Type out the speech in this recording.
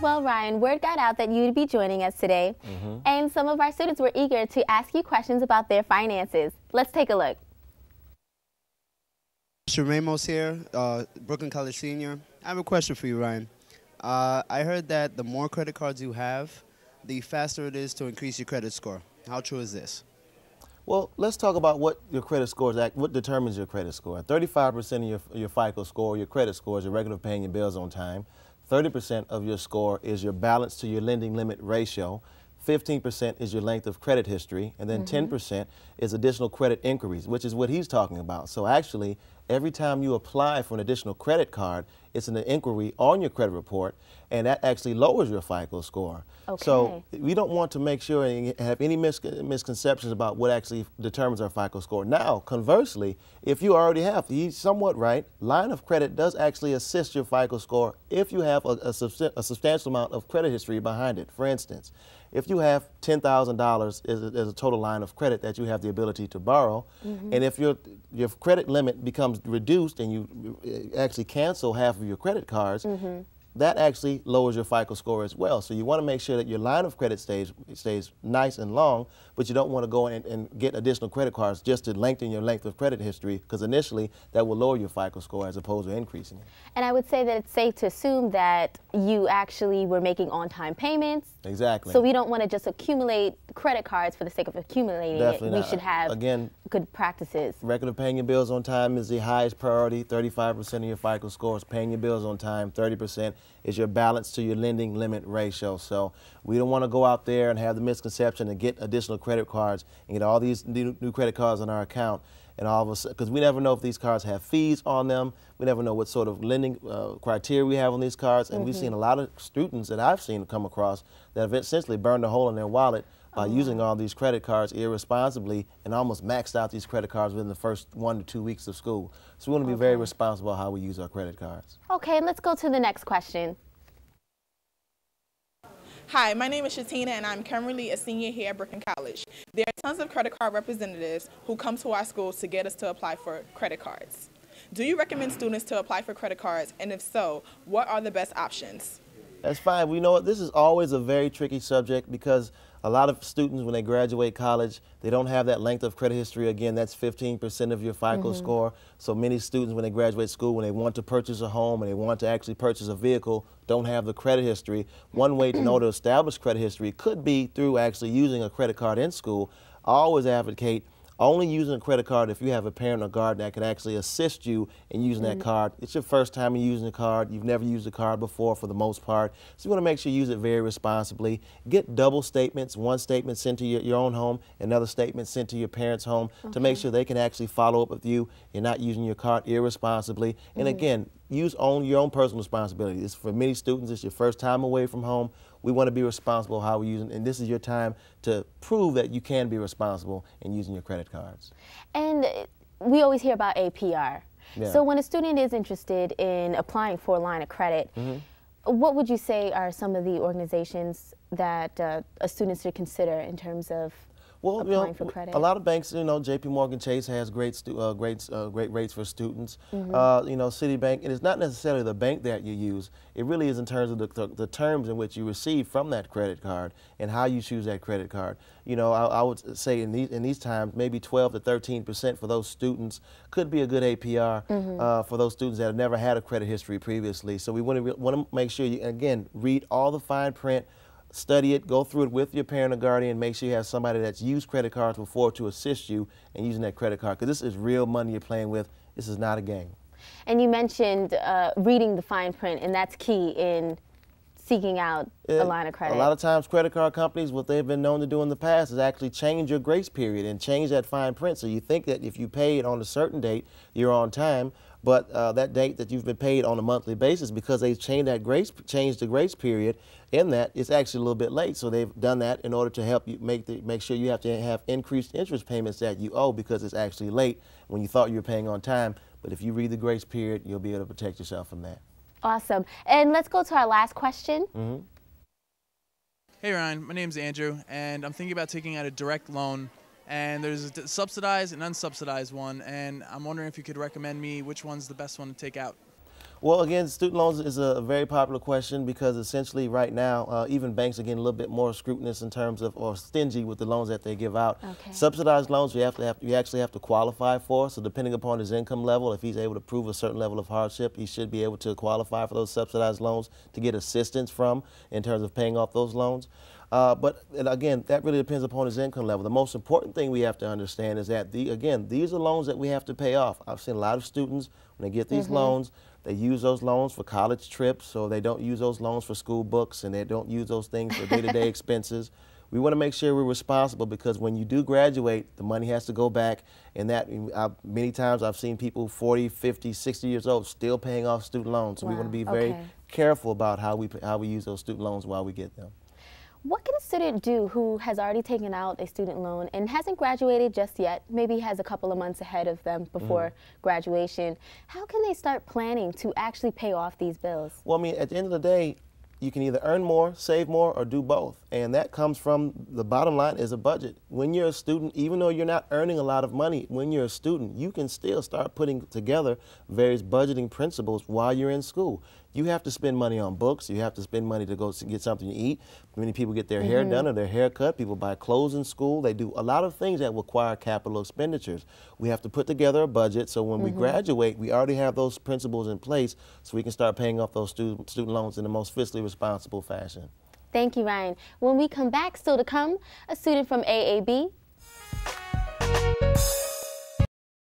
Well, Ryan, word got out that you'd be joining us today, and some of our students were eager to ask you questions about their finances. Let's take a look. Mr. Ramos here, Brooklyn College senior. I have a question for you, Ryan. I heard that the more credit cards you have, the faster it is to increase your credit score. How true is this? Well, let's talk about what your credit score is, what determines your credit score. 35% of your FICO score, your credit score, is your regular paying your bills on time. 30% of your score is your balance to your lending limit ratio. 15% is your length of credit history, and then 10% is additional credit inquiries, which is what he's talking about. So actually, every time you apply for an additional credit card, it's an inquiry on your credit report, and that actually lowers your FICO score. Okay. So we don't want to make sure and have any misconceptions about what actually determines our FICO score. Now, conversely, if you already have, he's somewhat right, line of credit does actually assist your FICO score if you have a substantial amount of credit history behind it. For instance, if you have $10,000 as a total line of credit that you have the ability to borrow, and if your credit limit becomes reduced and you actually cancel half of your credit cards, that actually lowers your FICO score as well. So you want to make sure that your line of credit stays nice and long, but you don't want to go and get additional credit cards just to lengthen your length of credit history, because initially that will lower your FICO score as opposed to increasing it. And I would say that it's safe to assume that you actually were making on-time payments. Exactly. So we don't want to just accumulate credit cards for the sake of accumulating Definitely it. not. We should have, again, good practices. Regular paying your bills on time is the highest priority. 35% of your FICO score is paying your bills on time. 30% is your balance to your lending limit ratio. So we don't want to go out there and have the misconception and get additional credit cards and get all these new credit cards on our account, and all of a sudden, because we never know if these cards have fees on them. We never know what sort of lending criteria we have on these cards, and we've seen a lot of students that I've seen come across that have essentially burned a hole in their wallet by using all these credit cards irresponsibly and almost maxed out these credit cards within the first 1 to 2 weeks of school. So we want to be very responsible how we use our credit cards. Okay, let's go to the next question. Hi, my name is Shatina, and I'm currently a senior here at Brooklyn College. There are tons of credit card representatives who come to our schools to get us to apply for credit cards. Do you recommend students to apply for credit cards, and if so, what are the best options? That's fine. We know what, this is always a very tricky subject because a lot of students, when they graduate college, they don't have that length of credit history. Again, that's 15% of your FICO score. So many students, when they graduate school, when they want to purchase a home and they want to actually purchase a vehicle, don't have the credit history. One way to know to establish credit history could be through actually using a credit card in school. I always advocate only using a credit card if you have a parent or guardian that can actually assist you in using that card. It's your first time in using a card. You've never used a card before for the most part. So you want to make sure you use it very responsibly. Get double statements, one statement sent to your own home, another statement sent to your parents' home to make sure they can actually follow up with you. You're not using your card irresponsibly. And again, use your own personal responsibility. It's for many students, it's your first time away from home. We want to be responsible how we use it, and this is your time to prove that you can be responsible in using your credit cards. And we always hear about APR. Yeah. So when a student is interested in applying for a line of credit, what would you say are some of the organizations that a student should consider in terms of applying for credit? A lot of banks, J.P. Morgan Chase has great rates for students. Citibank, and it's not necessarily the bank that you use. It really is in terms of the terms in which you receive from that credit card and how you choose that credit card. I would say in these times, maybe 12 to 13% for those students could be a good APR for those students that have never had a credit history previously. So we want to make sure you, again, read all the fine print, study it, go through it with your parent or guardian, make sure you have somebody that's used credit cards before to assist you in using that credit card, because this is real money you're playing with. This is not a game. And you mentioned reading the fine print, and that's key in seeking out a line of credit. A lot of times credit card companies, what they've been known to do in the past is actually change your grace period and change that fine print. So you think that if you paid on a certain date, you're on time, but that date that you've been paid on a monthly basis, because they've changed the grace period in that, it's actually a little bit late. So they've done that in order to help you make sure you have to have increased interest payments that you owe because it's actually late when you thought you were paying on time. But if you read the grace period, you'll be able to protect yourself from that. Awesome. And let's go to our last question. Hey Ryan, my name's Andrew, and I'm thinking about taking out a direct loan, and there's a subsidized and unsubsidized one, and I'm wondering if you could recommend me which one's the best one to take out. Well, again, student loans is a very popular question because essentially right now, even banks are getting a little bit more scrutinous in terms of, or stingy with the loans that they give out. Okay. Subsidized loans you actually have to qualify for. So depending upon his income level, if he's able to prove a certain level of hardship, he should be able to qualify for those subsidized loans to get assistance from in terms of paying off those loans. But again, that really depends upon his income level. The most important thing we have to understand is that, again, these are loans that we have to pay off. I've seen a lot of students, when they get these loans, they use those loans for college trips, or they don't use those loans for school books, and they don't use those things for day-to-day expenses. We want to make sure we're responsible, because when you do graduate, the money has to go back, and that many times I've seen people 40, 50, 60 years old still paying off student loans. So we want to be very careful about how we use those student loans while we get them. What can a student do who has already taken out a student loan and hasn't graduated just yet, maybe has a couple of months ahead of them before graduation? How can they start planning to actually pay off these bills? Well, I mean, at the end of the day, you can either earn more, save more, or do both. And that comes from, the bottom line is a budget. When you're a student, even though you're not earning a lot of money, when you're a student, you can still start putting together various budgeting principles while you're in school. You have to spend money on books. You have to spend money to go to get something to eat. Many people get their hair done or their hair cut. People buy clothes in school. They do a lot of things that require capital expenditures. We have to put together a budget so when we graduate, we already have those principles in place so we can start paying off those student loans in the most fiscally responsible fashion. Thank you, Ryan. When we come back, still to come, a student from AAB